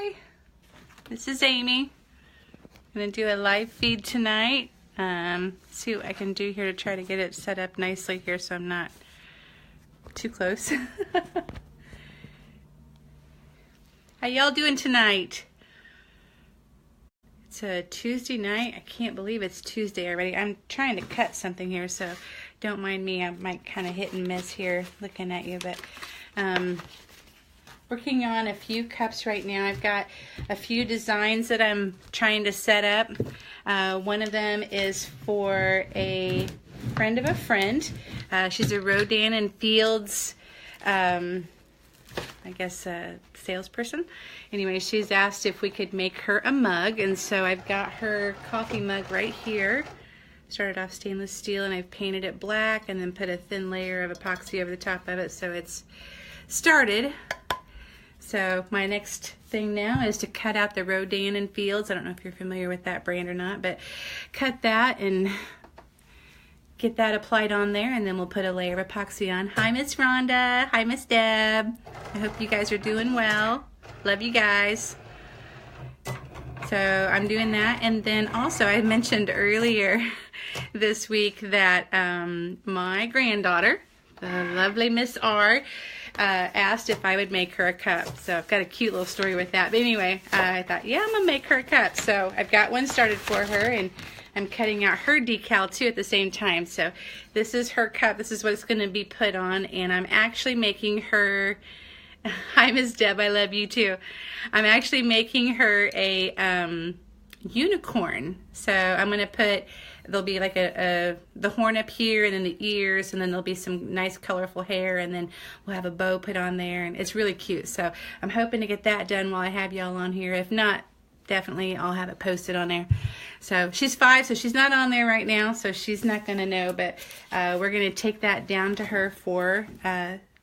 Hi, this is Amy. I'm going to do a live feed tonight. See what I can do here to try to get it set up nicely here so I'm not too close. How y'all doing tonight? It's a Tuesday night. I can't believe it's Tuesday already. I'm trying to cut something here, so don't mind me. I might kind of hit and miss here looking at you, but working on a few cups right now. I've got a few designs that I'm trying to set up. One of them is for a friend of a friend. She's a Rodan Fields, I guess, salesperson. Anyway, she's asked if we could make her a mug, and so I've got her coffee mug right here. Started off stainless steel, and I've painted it black and then put a thin layer of epoxy over the top of it so it's started. So my next thing now is to cut out the Rodan Fields. I don't know if you're familiar with that brand or not, but cut that and get that applied on there, and then we'll put a layer of epoxy on. Hi, Miss Rhonda. Hi, Miss Deb. I hope you guys are doing well. Love you guys. So I'm doing that, and then also I mentioned earlier this week that my granddaughter, the lovely Miss R, asked if I would make her a cup. So I've got a cute little story with that. But anyway, I thought, yeah, I'm gonna make her a cup. So I've got one started for her, and I'm cutting out her decal too at the same time. So this is her cup. This is what it's gonna be put on, and I'm actually making her. Hi, Miss Deb. I love you too. I'm actually making her a unicorn. So I'm gonna put. There'll be like the horn up here, and then the ears, and then there'll be some nice colorful hair, and then we'll have a bow put on there, and it's really cute. So I'm hoping to get that done while I have y'all on here. If not, definitely I'll have it posted on there. So she's 5, so she's not on there right now, so she's not gonna know, but we're gonna take that down to her for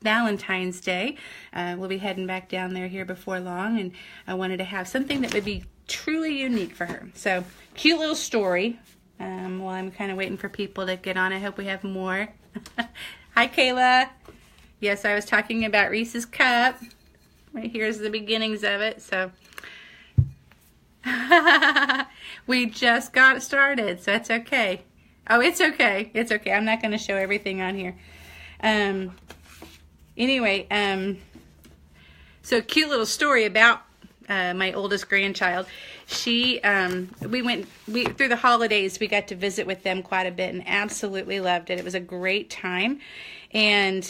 Valentine's Day. We'll be heading back down there here before long, and I wanted to have something that would be truly unique for her. So cute little story. While I'm kind of waiting for people to get on. I hope we have more. Hi, Kayla. Yes, I was talking about Reese's cup. Right here's the beginnings of it. So we just got started, so it's okay. Oh, it's okay. It's okay. I'm not going to show everything on here. Anyway, so cute little story about my oldest grandchild. She, we through the holidays, we got to visit with them quite a bit and absolutely loved it. It was a great time. And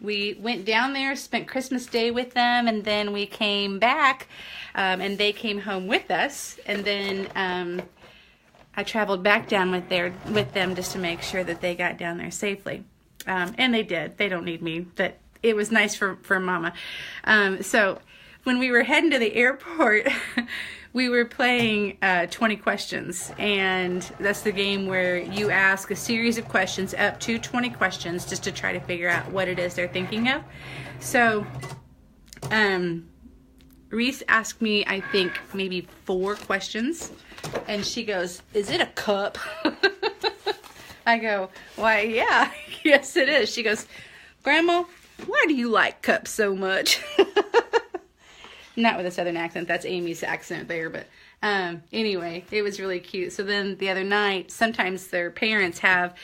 we went down there, spent Christmas Day with them, and then we came back, and they came home with us. And then I traveled back down with them just to make sure that they got down there safely. And they did. They don't need me, but it was nice for Mama. So when we were heading to the airport, we were playing 20 questions, and that's the game where you ask a series of questions, up to 20 questions, just to try to figure out what it is they're thinking of. So Reese asked me, I think, maybe 4 questions, and she goes, "Is it a cup?" I go, "Why, yeah, yes it is." She goes, "Grandma, why do you like cups so much?" Not with a southern accent, that's Amy's accent there, but anyway, it was really cute. So then the other night, sometimes their parents have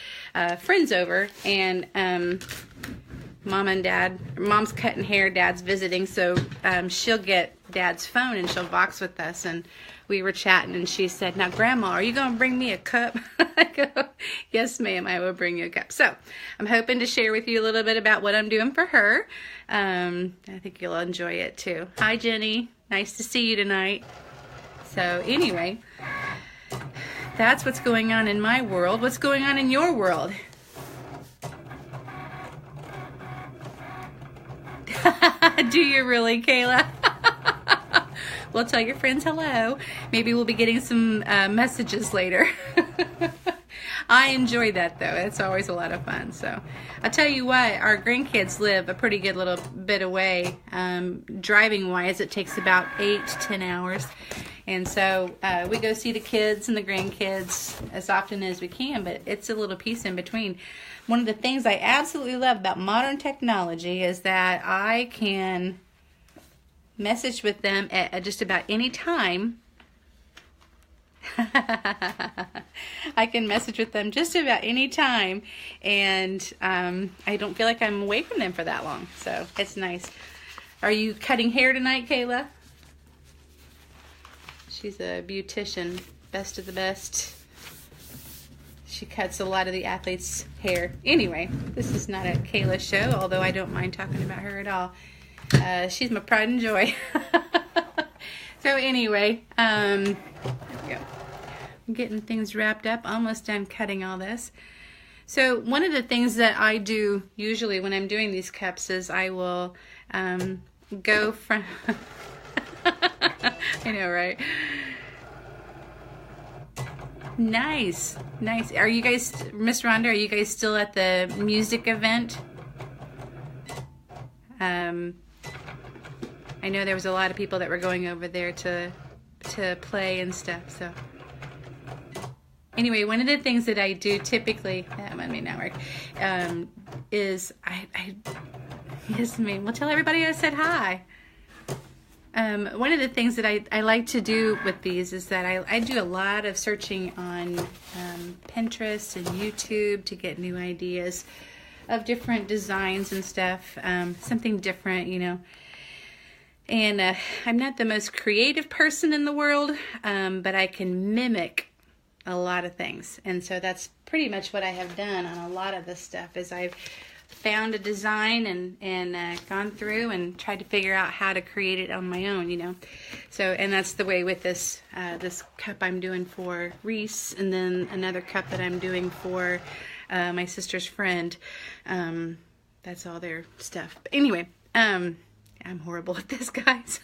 friends over, and Mom and Dad, Mom's cutting hair, Dad's visiting, so she'll get Dad's phone and she'll box with us, and we were chatting, and she said, "Now, Grandma, are you going to bring me a cup?" I go, "Yes, ma'am, I will bring you a cup." So I'm hoping to share with you a little bit about what I'm doing for her. I think you'll enjoy it too. Hi, Jenny. Nice to see you tonight. So anyway, that's what's going on in my world. What's going on in your world? Do you really, Kayla? Well, tell your friends hello. Maybe we'll be getting some messages later. I enjoy that, though. It's always a lot of fun. So I'll tell you what, our grandkids live a pretty good little bit away. Driving-wise, it takes about 8 to 10 hours. And so we go see the kids and the grandkids as often as we can, but it's a little piece in between. One of the things I absolutely love about modern technology is that I can message with them at just about any time. I can message with them just about any time, and I don't feel like I'm away from them for that long, so it's nice. Are you cutting hair tonight, Kayla? She's a beautician, best of the best. She cuts a lot of the athletes' hair. Anyway, this is not a Kayla show, although I don't mind talking about her at all. She's my pride and joy. So anyway, there we go. I'm getting things wrapped up. Almost done cutting all this. So one of the things that I do usually when I'm doing these cups is I will go from... I know, right? Nice. Nice. Are you guys, Miss Rhonda, are you guys still at the music event? I know there was a lot of people that were going over there to play and stuff, so. Anyway, one of the things that I do typically, that one may not work, is yes, ma'am. Well, tell everybody I said hi. One of the things that I like to do with these is that I do a lot of searching on Pinterest and YouTube to get new ideas of different designs and stuff, something different, you know. And I'm not the most creative person in the world, but I can mimic a lot of things. And so that's pretty much what I have done on a lot of this stuff, is I've found a design and gone through and tried to figure out how to create it on my own, you know. So, and that's the way with this this cup I'm doing for Reese, and then another cup that I'm doing for my sister's friend. That's all their stuff. But anyway, I'm horrible at this, guys.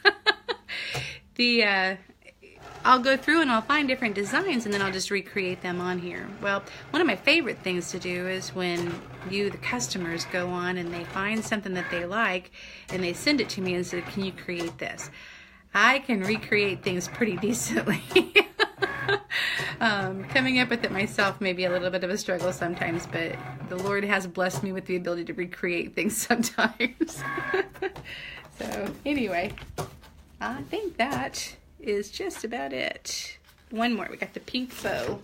I'll go through and I'll find different designs and then I'll just recreate them on here. Well, one of my favorite things to do is when you, the customers, go on and they find something that they like and they send it to me and say, can you create this? I can recreate things pretty decently. Coming up with it myself may be a little bit of a struggle sometimes, but the Lord has blessed me with the ability to recreate things sometimes. So anyway, I think that is just about it. One more. We got the pink bow.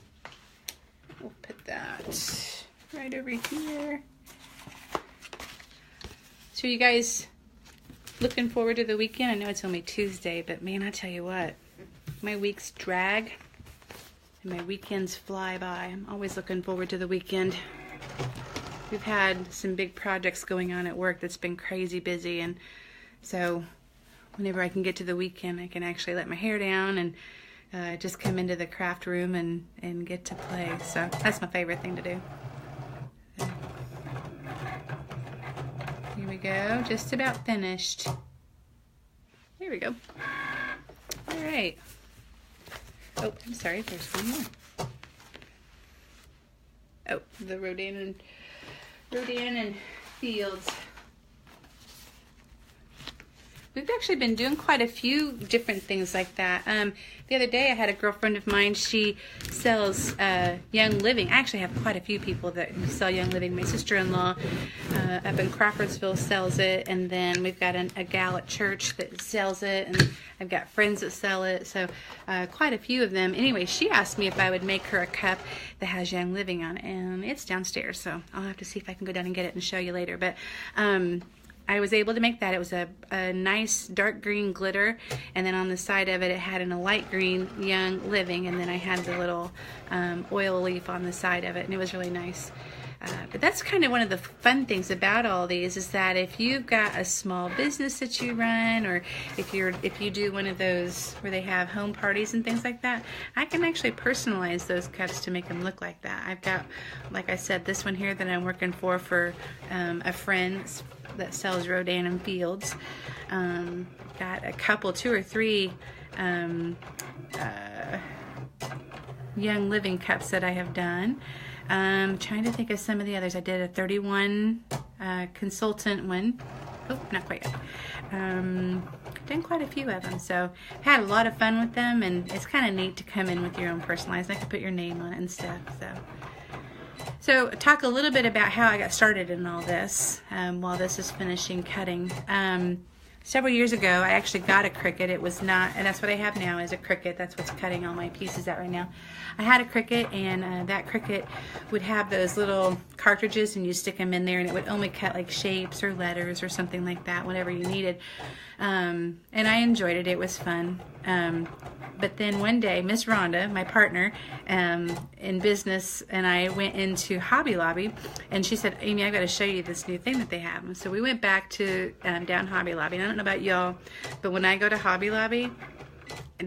We'll put that right over here. So you guys looking forward to the weekend? I know it's only Tuesday, but man, I tell you what, my weeks drag and my weekends fly by. I'm always looking forward to the weekend. We've had some big projects going on at work that's been crazy busy, and so whenever I can get to the weekend, I can actually let my hair down and just come into the craft room and get to play. So that's my favorite thing to do. Here we go, just about finished. There we go. All right. Oh, I'm sorry, there's one more. Oh, the Rodan Fields. We've actually been doing quite a few different things like that. The other day I had a girlfriend of mine, she sells Young Living. I actually have quite a few people that sell Young Living. My sister-in-law up in Crawfordsville sells it, and then we've got a gal at church that sells it, and I've got friends that sell it, so quite a few of them. Anyway, she asked me if I would make her a cup that has Young Living on it, and it's downstairs, so I'll have to see if I can go down and get it and show you later. But I was able to make that. It was a nice dark green glitter, and then on the side of it, it had in a light green Young Living, and then I had the little oil leaf on the side of it, and it was really nice. But that's kind of one of the fun things about all these, is that if you've got a small business that you run, or if you do one of those where they have home parties and things like that, I can actually personalize those cups to make them look like that. I've got, like I said, this one here that I'm working for a friend that sells Rodan Fields. Got a couple, 2 or 3 Young Living cups that I have done. Trying to think of some of the others. I did a 31 consultant one. Oh, not quite yet. Done quite a few of them, so had a lot of fun with them, and it's kind of neat to come in with your own personalized. I can put your name on it and stuff. So talk a little bit about how I got started in all this while this is finishing cutting. several years ago, I actually got a Cricut. It was not, and that's what I have now is a Cricut. That's what's cutting all my pieces out right now. I had a Cricut, and that Cricut would have those little cartridges, and you stick them in there, and it would only cut like shapes or letters or something like that, whatever you needed. And I enjoyed it. It was fun. But then one day, Miss Rhonda, my partner in business, and I went into Hobby Lobby, and she said, Amy, I've got to show you this new thing that they have. And so we went back to down Hobby Lobby. And I don't know about y'all, but when I go to Hobby Lobby,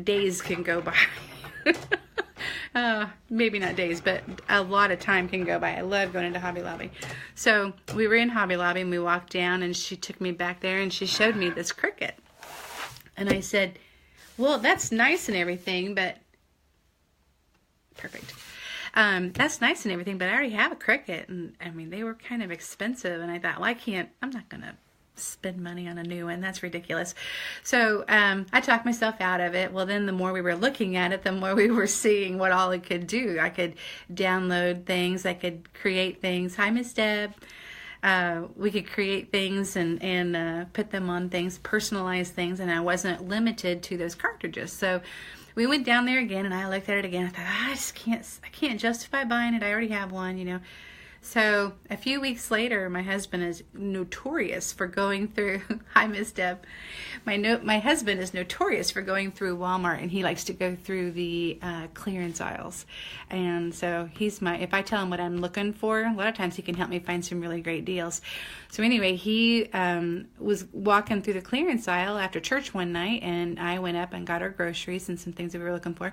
days can go by. Maybe not days, but a lot of time can go by. I love going into Hobby Lobby. So we were in Hobby Lobby, and we walked down, and she took me back there, and she showed me this Cricut. And I said, well, that's nice and everything, but perfect. That's nice and everything, but I already have a Cricut, and I mean, they were kind of expensive, and I thought, well, I'm not going to spend money on a new one. That's ridiculous. So I talked myself out of it. Well, then the more we were looking at it, the more we were seeing what all it could do. I could download things. I could create things. Hi, Miss Deb. We could create things and put them on things, personalize things, and I wasn't limited to those cartridges. So we went down there again, and I looked at it again. I thought, I can't justify buying it. I already have one, you know. So a few weeks later, my husband is notorious for going through, hi Miss Deb, my husband is notorious for going through Walmart, and he likes to go through the clearance aisles. And so if I tell him what I'm looking for, a lot of times he can help me find some really great deals. So anyway, he was walking through the clearance aisle after church one night, and I went up and got our groceries and some things that we were looking for.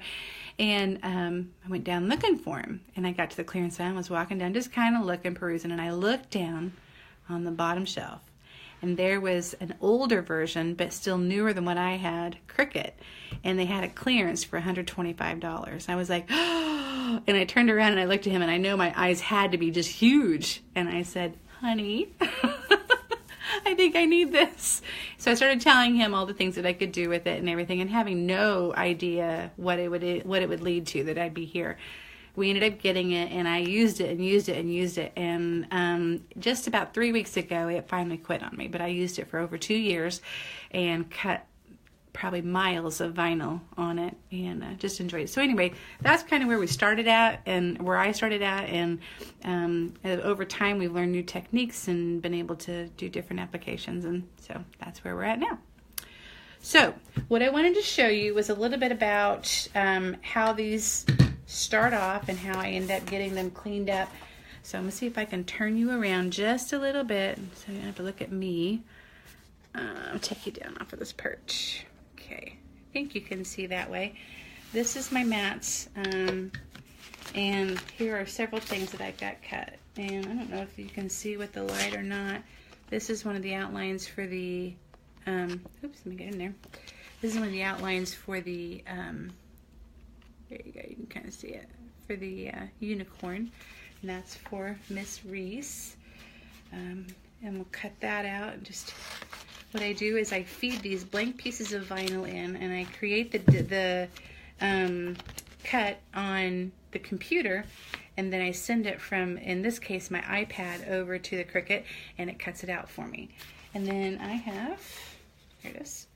And I went down looking for him, and I got to the clearance aisle and was walking down, just kind of looking, perusing, and I looked down on the bottom shelf, and there was an older version, but still newer than what I had, Cricut, and they had a clearance for $125. I was like, oh, and I turned around and I looked at him, and I know my eyes had to be just huge, and I said, honey, I think I need this. So I started telling him all the things that I could do with it and everything, and having no idea what it would lead to, that I'd be here. We ended up getting it, and I used it and used it and used it, and just about 3 weeks ago it finally quit on me, but I used it for over 2 years and cut probably miles of vinyl on it, and just enjoyed it. So anyway, that's kind of where we started at, and where I started at, and over time we've learned new techniques and been able to do different applications, and so that's where we're at now. So what I wanted to show you was a little bit about how these start off and how I end up getting them cleaned up. So I'm going to see if I can turn you around just a little bit, so you don't have to look at me. I'll take you down off of this perch. Okay, I think you can see that way. This is my mats, and here are several things that I've got cut. And I don't know if you can see with the light or not. This is one of the outlines for the, oops, let me get in there. This is one of the outlines for the, there you go, you can kind of see it, for the unicorn. And that's for Miss Reese. And we'll cut that out. And just what I do is I feed these blank pieces of vinyl in, and I create the cut on the computer, and then I send it from, in this case, my iPad over to the Cricut, and it cuts it out for me. And then I have, here it is,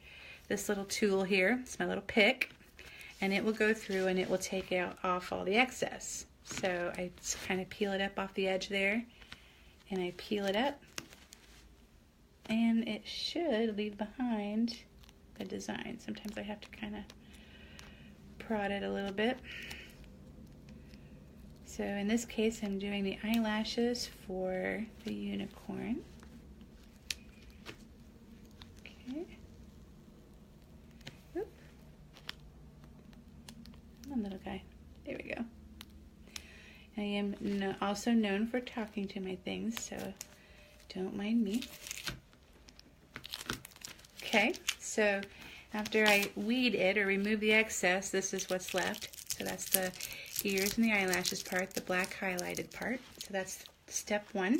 this little tool here. It's my little pick, and it will go through and it will take off all the excess. So I just kind of peel it up off the edge there, and I peel it up, and it should leave behind the design. Sometimes I have to kind of prod it a little bit. So in this case, I'm doing the eyelashes for the unicorn. Okay. Oop. Come on, little guy. There we go. I am also known for talking to my things, so don't mind me. Okay, so after I weed it or remove the excess, this is what's left. So that's the ears and the eyelashes part, the black highlighted part. So that's step one.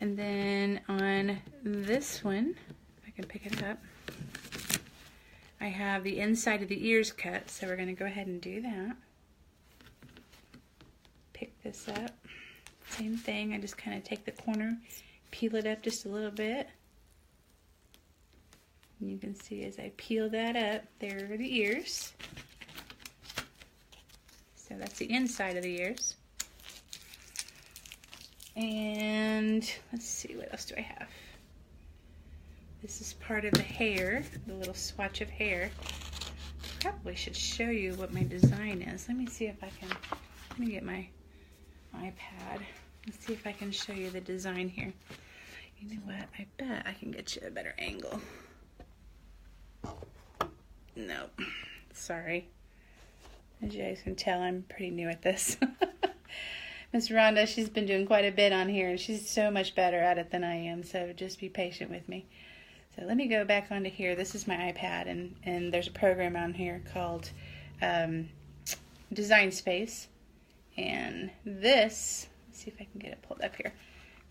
And then on this one, if I can pick it up, I have the inside of the ears cut. So we're going to go ahead and do that. Pick this up. Same thing, I just kind of take the corner, peel it up just a little bit. And you can see as I peel that up, there are the ears. So that's the inside of the ears. And let's see, what else do I have? This is part of the hair, the little swatch of hair. Probably should show you what my design is. Let me see if I can, let me get my iPad. Let's see if I can show you the design here. You know what, I bet I can get you a better angle. Nope, sorry. As you guys can tell, I'm pretty new at this. Miss Rhonda, she's been doing quite a bit on here, and she's so much better at it than I am, so just be patient with me. So let me go back onto here. This is my iPad, and there's a program on here called Design Space. And this, let's see if I can get it pulled up here.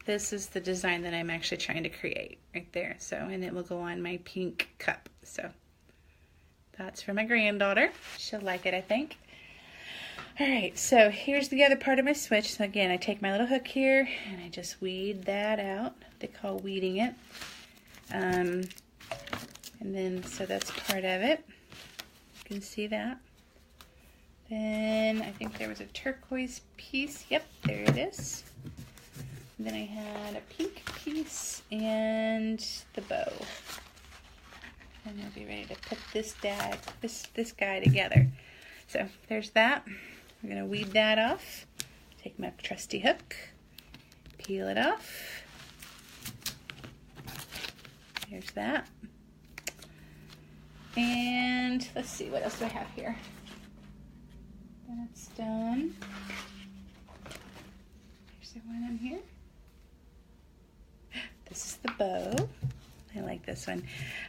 This is the design that I'm actually trying to create right there. So, and it will go on my pink cup. So that's for my granddaughter. She'll like it, I think. All right, so here's the other part of my switch. So again, I take my little hook here and I just weed that out. They call weeding it. And then, so that's part of it. You can see that. Then I think there was a turquoise piece. Yep, there it is. And then I had a pink piece and the bow. And I'll be ready to put this guy together. So there's that. We're gonna weed that off. Take my trusty hook, peel it off. Here's that. And let's see, what else do I have here? That's done. There's the one in here. This is the bow. I like this one.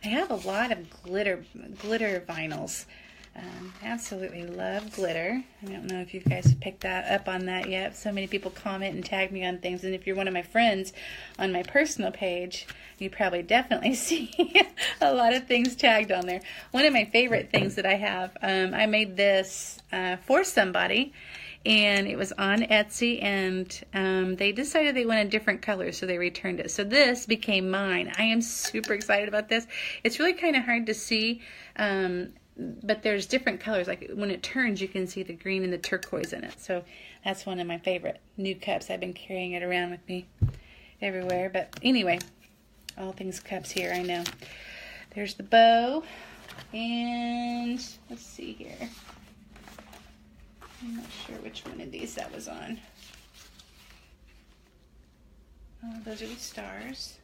I have a lot of glitter vinyls. Absolutely love glitter. I don't know if you guys have picked that up on that yet. So many people comment and tag me on things, and if you're one of my friends on my personal page, you probably definitely see a lot of things tagged on there. One of my favorite things that I have, I made this for somebody, and it was on Etsy, and they decided they wanted different colors, so they returned it. So this became mine. I am super excited about this. It's really kind of hard to see, but there's different colors. Like when it turns, you can see the green and the turquoise in it. So that's one of my favorite new cups. I've been carrying it around with me everywhere. But anyway, all things cups here, I know. There's the bow. And let's see here. I'm not sure which one of these that was on. Oh, those are the stars.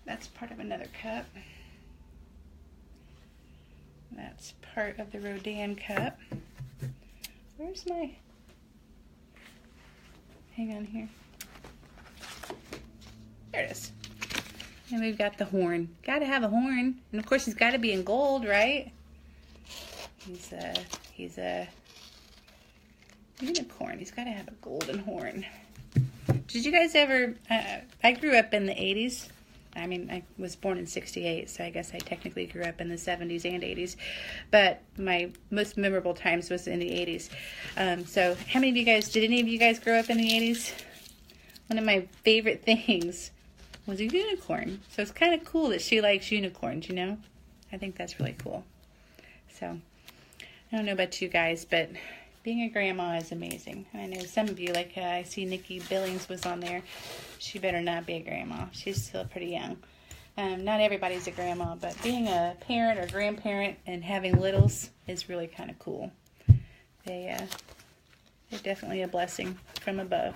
That's part of another cup. That's part of the Rodan cup. Where's my... Hang on here. There it is. And we've got the horn. Gotta have a horn. And of course he's gotta be in gold, right? He's a unicorn. He's gotta have a golden horn. Did you guys ever... I grew up in the 80s. I mean, I was born in 68, so I guess I technically grew up in the 70s and 80s. But my most memorable times was in the 80s. So how many of you guys, did any of you guys grow up in the 80s? One of my favorite things was a unicorn. So it's kind of cool that she likes unicorns, you know? I think that's really cool. So, I don't know about you guys, but being a grandma is amazing. I know some of you, like I see Nikki Billings was on there. She better not be a grandma. She's still pretty young. Not everybody's a grandma, but being a parent or grandparent and having littles is really kind of cool. They're definitely a blessing from above.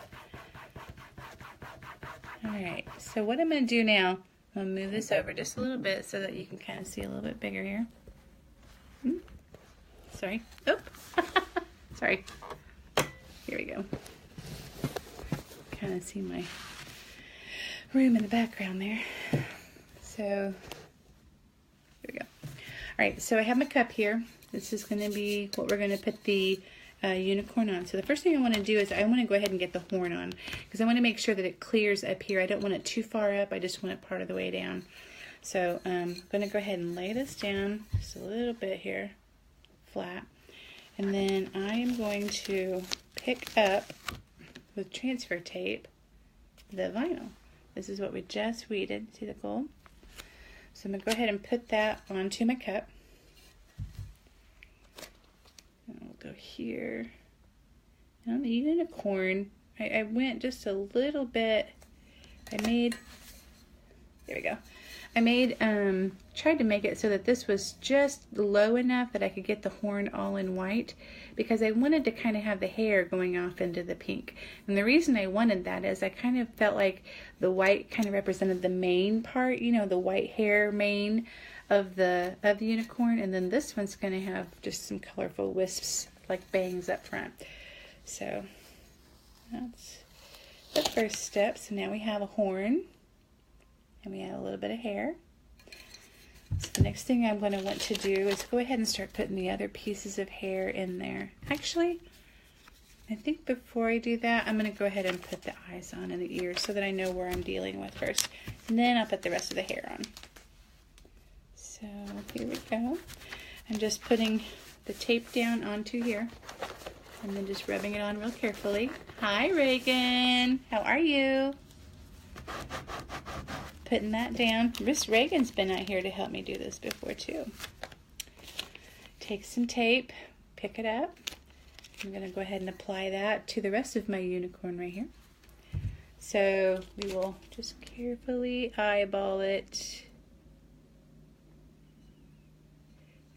Alright, so what I'm going to do now, I'm going to move this over just a little bit so that you can kind of see a little bit bigger here. Sorry. Oh. Sorry. Here we go. Kind of see my room in the background there. So, here we go. Alright, so I have my cup here. This is going to be what we're going to put the unicorn on. So the first thing I want to do is I want to go ahead and get the horn on, because I want to make sure that it clears up here. I don't want it too far up. I just want it part of the way down. So I'm going to go ahead and lay this down just a little bit here, flat. And then I am going to pick up with transfer tape the vinyl. This is what we just weeded. See the gold? So I'm going to go ahead and put that onto my cup. And we'll go here. On the unicorn, I went just a little bit. There we go. Tried to make it so that this was just low enough that I could get the horn all in white, because I wanted to kind of have the hair going off into the pink. And the reason I wanted that is I kind of felt like the white kind of represented the mane part, you know, the white hair mane of the unicorn, and then this one's going to have just some colorful wisps like bangs up front. So that's the first step. So now we have a horn. And we have a little bit of hair. So the next thing I'm going to want to do is go ahead and start putting the other pieces of hair in there. Actually, I think before I do that, I'm going to go ahead and put the eyes on and the ears so that I know where I'm dealing with first. And then I'll put the rest of the hair on. So here we go. I'm just putting the tape down onto here and then just rubbing it on real carefully. Hi, Reagan. How are you? Putting that down. Miss Reagan's been out here to help me do this before too. Take some tape, pick it up. I'm going to go ahead and apply that to the rest of my unicorn right here. So we will just carefully eyeball it.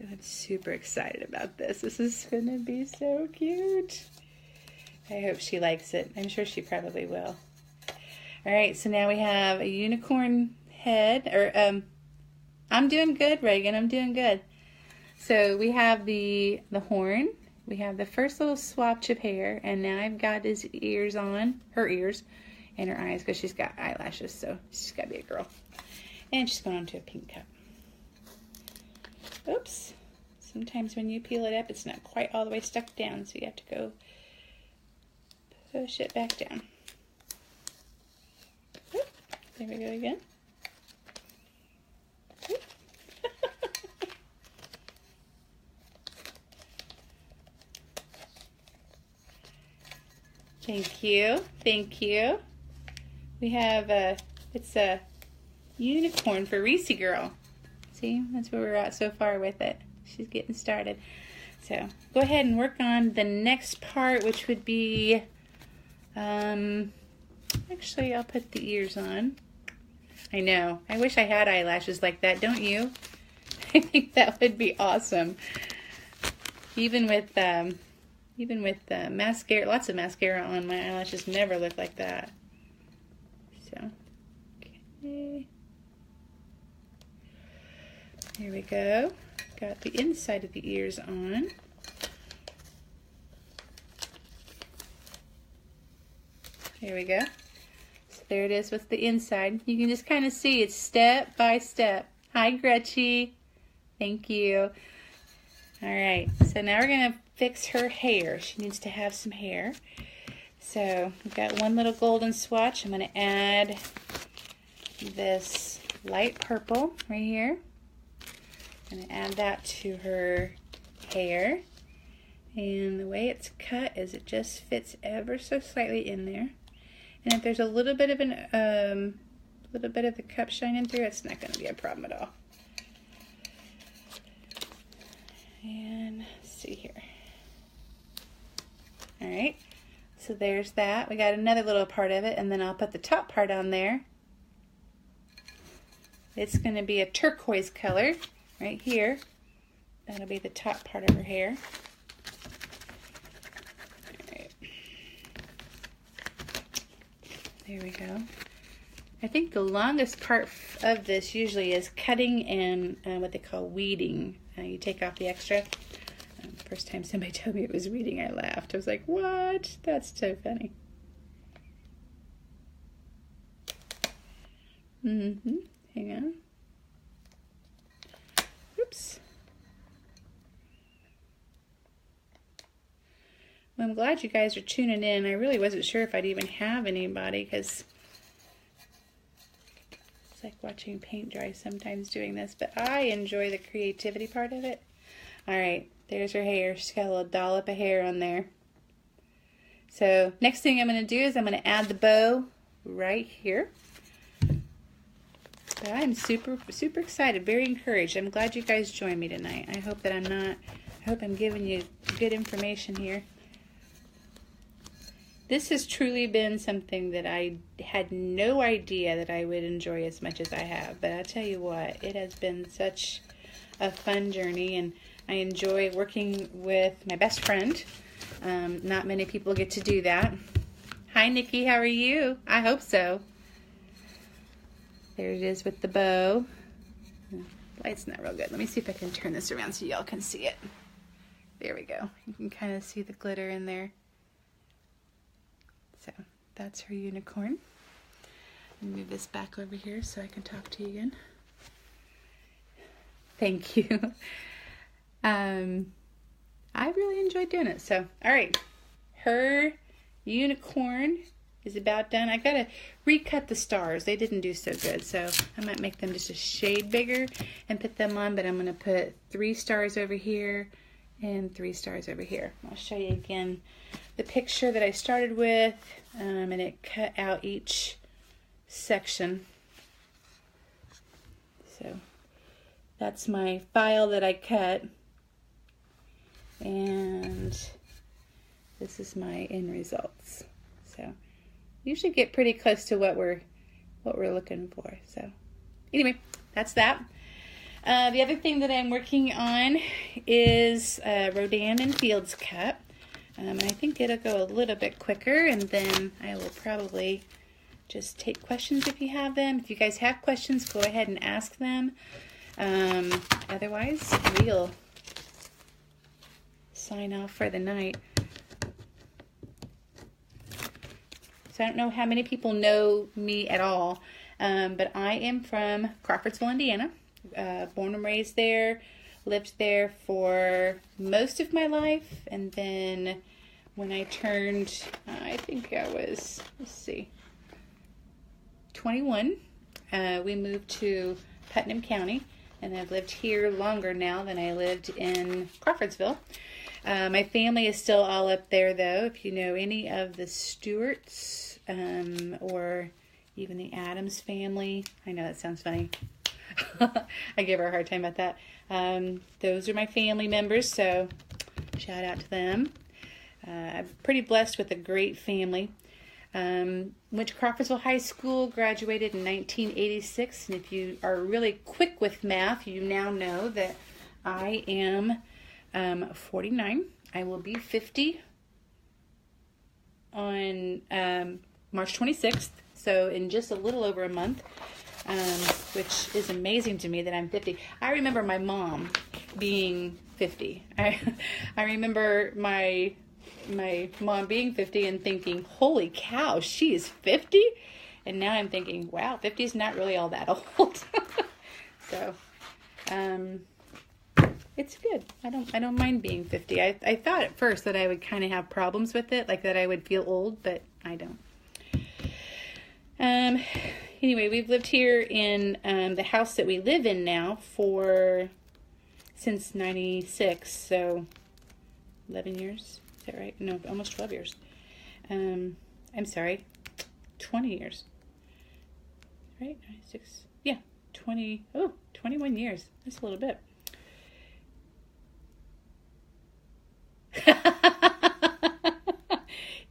I'm super excited about this. This is going to be so cute. I hope she likes it. I'm sure she probably will. All right, so now we have a unicorn head, or I'm doing good, Reagan, I'm doing good. So we have the horn, we have the first little swatch of hair, and now I've got his ears on, her ears, and her eyes, because she's got eyelashes, so she's got to be a girl. And she's going on to a pink cup. Oops, sometimes when you peel it up, it's not quite all the way stuck down, so you have to go push it back down. There we go again. Thank you. Thank you. We have it's a unicorn for Reese Girl. See, that's where we're at so far with it. She's getting started. So go ahead and work on the next part, which would be, actually I'll put the ears on. I know. I wish I had eyelashes like that, don't you? I think that would be awesome. Even with mascara, lots of mascara on, my eyelashes never look like that. So, okay. There we go. Got the inside of the ears on. There we go. There it is with the inside. You can just kind of see it's step by step. Hi, Gretchy. Thank you. All right, so now we're going to fix her hair. She needs to have some hair. So we've got one little golden swatch. I'm going to add this light purple right here. I'm going to add that to her hair. And the way it's cut is it just fits ever so slightly in there. And if there's a little bit of the cup shining through, it's not going to be a problem at all. And let's see here. All right, so there's that. We got another little part of it, and then I'll put the top part on there. It's going to be a turquoise color right here. That'll be the top part of her hair. There we go. I think the longest part of this usually is cutting and what they call weeding. You take off the extra. First time somebody told me it was weeding, I laughed. I was like, what? That's so funny. Hang on. Oops. Well, I'm glad you guys are tuning in. I really wasn't sure if I'd even have anybody, because it's like watching paint dry sometimes doing this, but I enjoy the creativity part of it. All right, there's her hair. She's got a little dollop of hair on there. So next thing I'm going to do is I'm going to add the bow right here. But I'm super excited, very encouraged. I'm glad you guys joined me tonight. I hope I'm giving you good information here. This has truly been something that I had no idea that I would enjoy as much as I have. But I tell you what, it has been such a fun journey, and I enjoy working with my best friend. Not many people get to do that. Hi, Nikki. How are you? I hope so. There it is with the bow. Light's not real good. Let me see if I can turn this around so y'all can see it. There we go. You can kind of see the glitter in there. So that's her unicorn. Move this back over here so I can talk to you again. Thank you. I really enjoyed doing it. So, all right. Her unicorn is about done. I gotta recut the stars. They didn't do so good, so I might make them just a shade bigger and put them on, but I'm gonna put 3 stars over here and 3 stars over here. I'll show you again the picture that I started with, and it cut out each section. So that's my file that I cut, and this is my end results. So usually get pretty close to what we're looking for. So anyway, that's that. The other thing that I'm working on is Rodan Fields cut. And I think it'll go a little bit quicker, and then I will probably just take questions if you have them. If you guys have questions, go ahead and ask them. Otherwise, we'll sign off for the night. So I don't know how many people know me at all, but I am from Crawfordsville, Indiana. Born and raised there, lived there for most of my life, and then when I turned, I think I was, 21, we moved to Putnam County, and I've lived here longer now than I lived in Crawfordsville. My family is still all up there, though. If you know any of the Stewarts, or even the Adams family, I know that sounds funny. I give her a hard time about that. Those are my family members, so shout out to them. I'm pretty blessed with a great family. Went to Crawfordsville High School, graduated in 1986, and if you are really quick with math, you now know that I am 49. I will be 50 on March 26th, so in just a little over a month. Which is amazing to me that I'm 50. I remember my mom being 50. I remember my mom being 50 and thinking, holy cow, she is 50? And now I'm thinking, wow, 50 is not really all that old. So, it's good. I don't mind being 50. I thought at first that I would kind of have problems with it, like that I would feel old, but I don't. Anyway, we've lived here in the house that we live in now since 96, so 11 years. Is that right? No, almost 12 years. I'm sorry, 20 years. Right? 96. Yeah, 21 years. That's a little bit.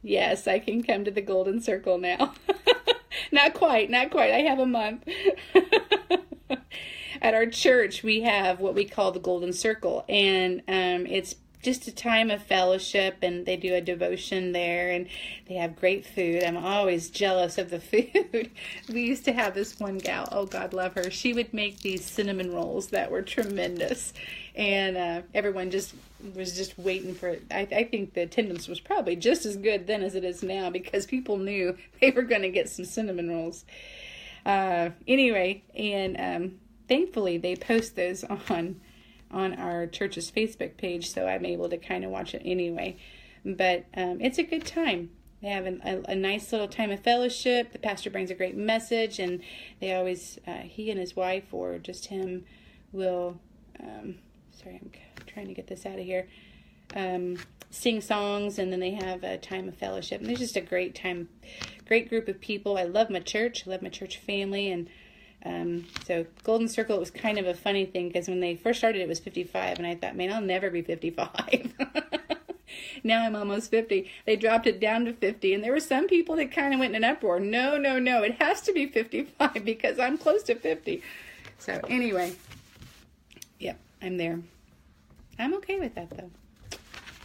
Yes, I can come to the Golden Circle now. Not quite. I have a month. At our church, we have what we call the Golden Circle, and it's just a time of fellowship, and they do a devotion there, and they have great food. I'm always jealous of the food. We used to have this one gal, oh God love her, she would make these cinnamon rolls that were tremendous, and everyone was just waiting for it. I think the attendance was probably just as good then as it is now, because people knew they were going to get some cinnamon rolls. Anyway, and thankfully they post those on our church's Facebook page, so I'm able to kind of watch it anyway. But it's a good time. They have a nice little time of fellowship. The pastor brings a great message, and they always, he and his wife, or just him, will, sorry, I'm trying to get this out of here, sing songs, and then they have a time of fellowship. And there's just a great time, great group of people. I love my church. I love my church family, and So golden circle, it was kind of a funny thing because when they first started it was 55 and I thought, man, I'll never be 55. Now I'm almost 50. They dropped it down to 50 and there were some people that kind of went in an uproar. No, no, no, it has to be 55 because I'm close to 50. So anyway, yep, I'm there. I'm okay with that though.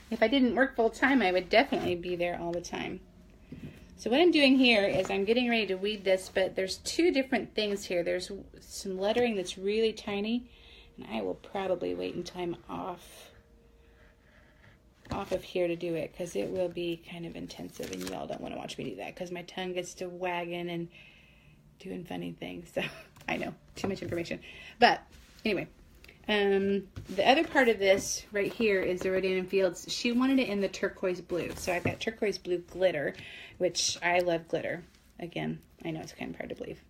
If I didn't work full time, I would definitely be there all the time. So what I'm doing here is I'm getting ready to weed this, but there's two different things here. There's some lettering that's really tiny, and I will probably wait until I'm off of here to do it, because it will be kind of intensive, and y'all don't want to watch me do that, because my tongue gets to wagging and doing funny things. So I know, too much information. But anyway, the other part of this right here is the Rodan Fields. She wanted it in the turquoise blue. So I've got turquoise blue glitter, which I love glitter. Again, I know it's kind of hard to believe.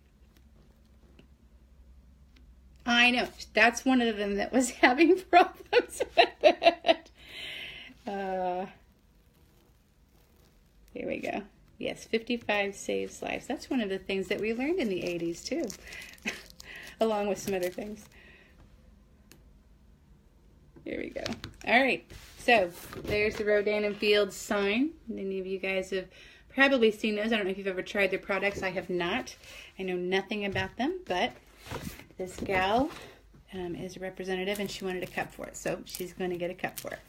I know, that's one of them that was having problems with it. Here we go. Yes, 55 saves lives. That's one of the things that we learned in the 80s too, along with some other things. Here we go. All right, so there's the Rodan Fields sign. Many of you guys have probably seen those. I don't know if you've ever tried their products. I have not. I know nothing about them, but this gal is a representative and she wanted a cup for it, so she's going to get a cup for it.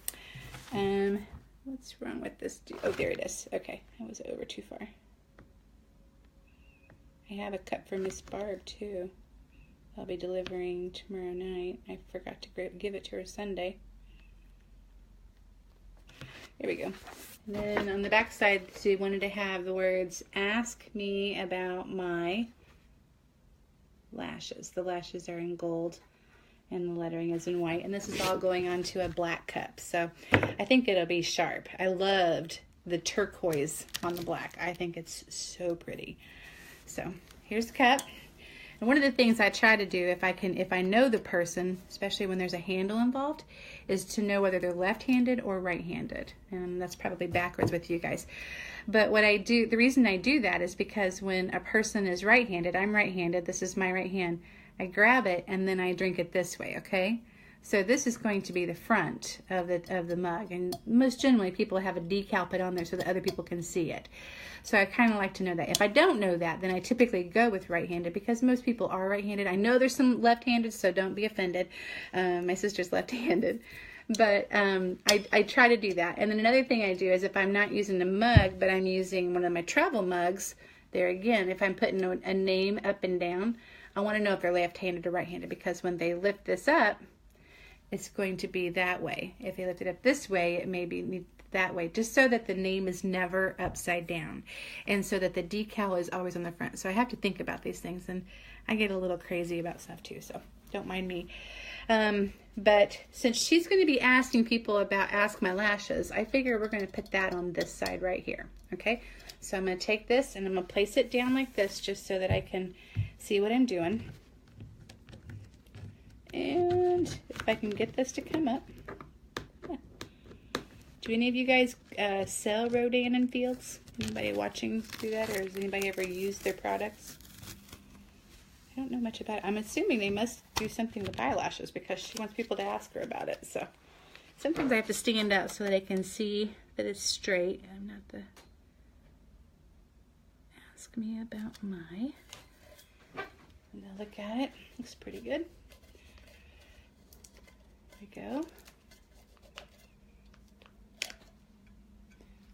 What's wrong with this? Oh, there it is. Okay, I was over too far. I have a cup for Miss Barb too. I'll be delivering tomorrow night. I forgot to give it to her Sunday. Here we go. And then on the back side, she wanted to have the words, "Ask me about my lashes." The lashes are in gold and the lettering is in white. And this is all going onto a black cup. So I think it'll be sharp. I loved the turquoise on the black. I think it's so pretty. So here's the cup. And one of the things I try to do, if I know the person, especially when there's a handle involved, is to know whether they're left-handed or right-handed. And that's probably backwards with you guys. But what I do, the reason I do that is because when a person is right-handed, I'm right-handed, this is my right hand, I grab it and then I drink it this way, okay? So this is going to be the front of the mug, and most generally people have a decal put on there so that other people can see it. So I kind of like to know that. If I don't know that, then I typically go with right-handed because most people are right-handed. I know there's some left-handed, so don't be offended. My sister's left-handed. But I try to do that. And then another thing I do is if I'm not using a mug, but I'm using one of my travel mugs, there again, if I'm putting a name up and down, I want to know if they're left-handed or right-handed, because when they lift this up, it's going to be that way. If they lift it up this way, it may be that way, just so that the name is never upside down and so that the decal is always on the front. So I have to think about these things, and I get a little crazy about stuff too, so don't mind me. But since she's going to be asking people about Ask My Lashes, I figure we're going to put that on this side right here, okay? So I'm going to take this and I'm going to place it down like this just so that I can see what I'm doing. And if I can get this to come up. Do any of you guys sell Rodan Fields? Anybody watching do that, or has anybody ever used their products? I don't know much about it. I'm assuming they must do something with eyelashes because she wants people to ask her about it. So sometimes I have to stand up so that I can see that it's straight. I'm not the... Ask me about my... And I'll look at it. Looks pretty good. There we go.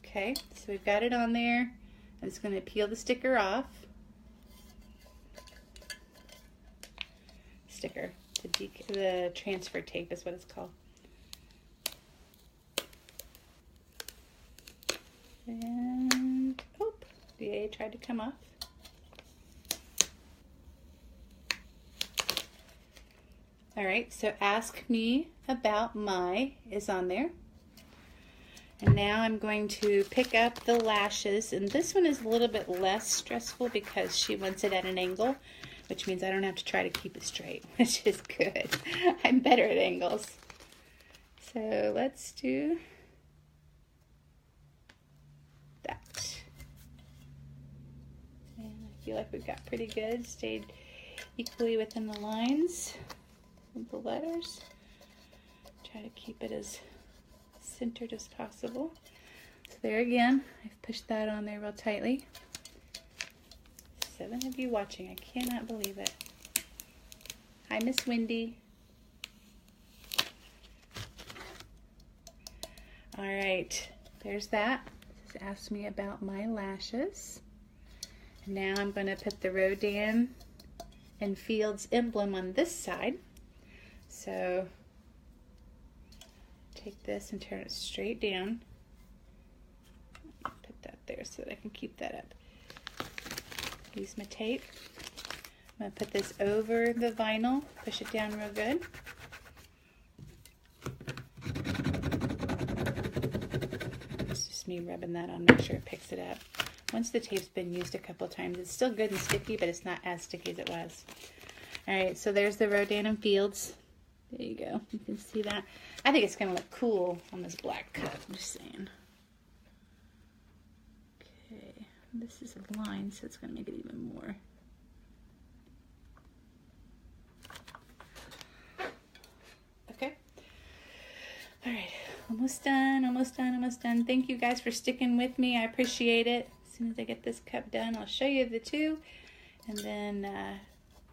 Okay, so we've got it on there. I'm just going to peel the sticker off. Sticker, the transfer tape is what it's called. And, oh, the A tried to come off. All right, so Ask Me About My is on there. And now I'm going to pick up the lashes, and this one is a little bit less stressful because she wants it at an angle, which means I don't have to try to keep it straight, which is good. I'm better at angles. So let's do that. And I feel like we've got pretty good. Stayed equally within the lines of the letters. Try to keep it as centered as possible. So there again, I've pushed that on there real tightly. 7 of you watching. I cannot believe it. Hi, Miss Wendy. All right, there's that. This asks me about my lashes. Now I'm going to put the Rodan and Fields emblem on this side. So take this and turn it straight down. Put that there so that I can keep that up. Use my tape. I'm going to put this over the vinyl, push it down real good. It's just me rubbing that on, make sure it picks it up. Once the tape's been used a couple times, it's still good and sticky, but it's not as sticky as it was. All right, so there's the Rodan and Fields. There you go. You can see that. I think it's going to look cool on this black cup. I'm just saying. Okay, this is a line, so it's going to make it even more. Okay. All right, almost done, almost done, almost done. Thank you guys for sticking with me. I appreciate it. As soon as I get this cup done, I'll show you the two, and then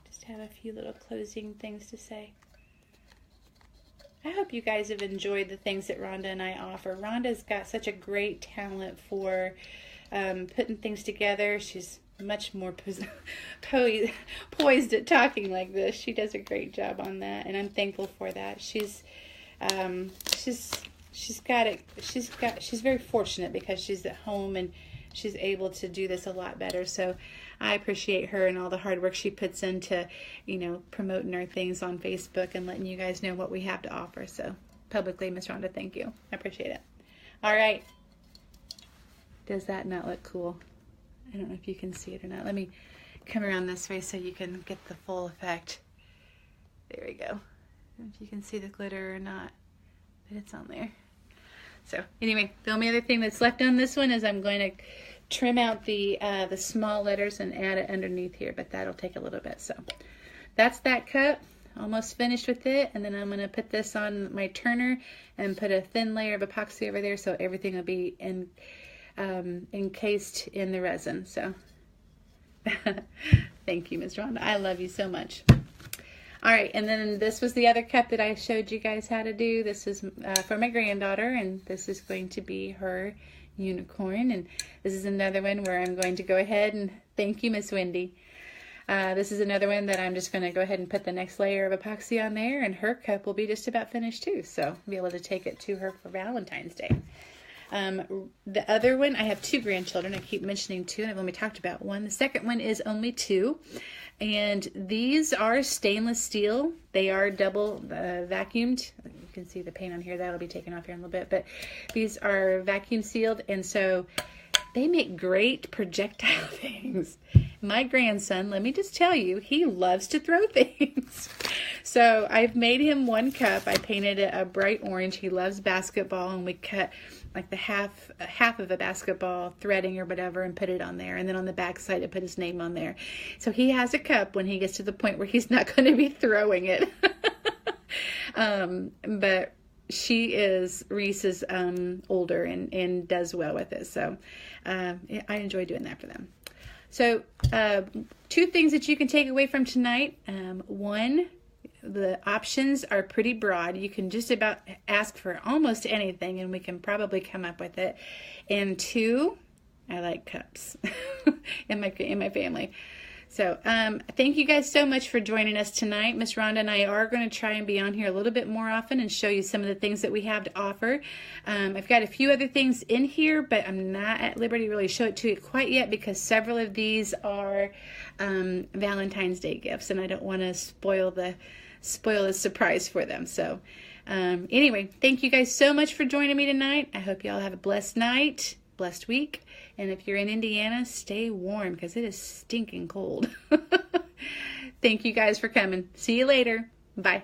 just have a few little closing things to say. I hope you guys have enjoyed the things that Rhonda and I offer. Rhonda's got such a great talent for putting things together. She's much more poised at talking like this. She does a great job on that, and I'm thankful for that. She's very fortunate because she's at home and she's able to do this a lot better. So I appreciate her and all the hard work she puts into, you know, promoting our things on Facebook and letting you guys know what we have to offer. So publicly, Miss Rhonda, thank you. I appreciate it. All right. Does that not look cool? I don't know if you can see it or not. Let me come around this way so you can get the full effect. There we go. I don't know if you can see the glitter or not, but it's on there. So anyway, the only other thing that's left on this one is I'm going to trim out the small letters and add it underneath here, but that'll take a little bit. So that's that cup. Almost finished with it, and then I'm going to put this on my turner and put a thin layer of epoxy over there so everything will be encased in the resin. So thank you, Ms. Rhonda. I love you so much. All right, and then this was the other cup that I showed you guys how to do. This is for my granddaughter, and this is going to be her unicorn. And this is another one where I'm going to go ahead and thank you, Miss Wendy. This is another one that I'm just going to go ahead and put the next layer of epoxy on there, and her cup will be just about finished too. So I'll be able to take it to her for Valentine's Day. The other one, I have 2 grandchildren. I keep mentioning 2, and I've only talked about 1. The second one is only 2. And these are stainless steel. They are double vacuumed. You can see the paint on here. That'll be taken off here in a little bit. But these are vacuum sealed, and so they make great projectile things. My grandson, let me just tell you, he loves to throw things. So I've made him one cup. I painted it a bright orange. He loves basketball, and we cut like the half of a basketball threading or whatever and put it on there, and then on the back side I put his name on there. So he has a cup when he gets to the point where he's not going to be throwing it. But she is Reese's older and does well with it, so I enjoy doing that for them. So 2 things that you can take away from tonight. 1, the options are pretty broad. You can just about ask for almost anything, and we can probably come up with it. And 2, I like cups in my family. So thank you guys so much for joining us tonight. Miss Rhonda and I are going to try and be on here a little bit more often and show you some of the things that we have to offer. I've got a few other things in here, but I'm not at liberty to really show it to you quite yet because several of these are Valentine's Day gifts, and I don't want to spoil the surprise for them. So anyway, thank you guys so much for joining me tonight. I hope you all have a blessed night, blessed week. And if you're in Indiana, stay warm because it is stinking cold. Thank you guys for coming. See you later. Bye.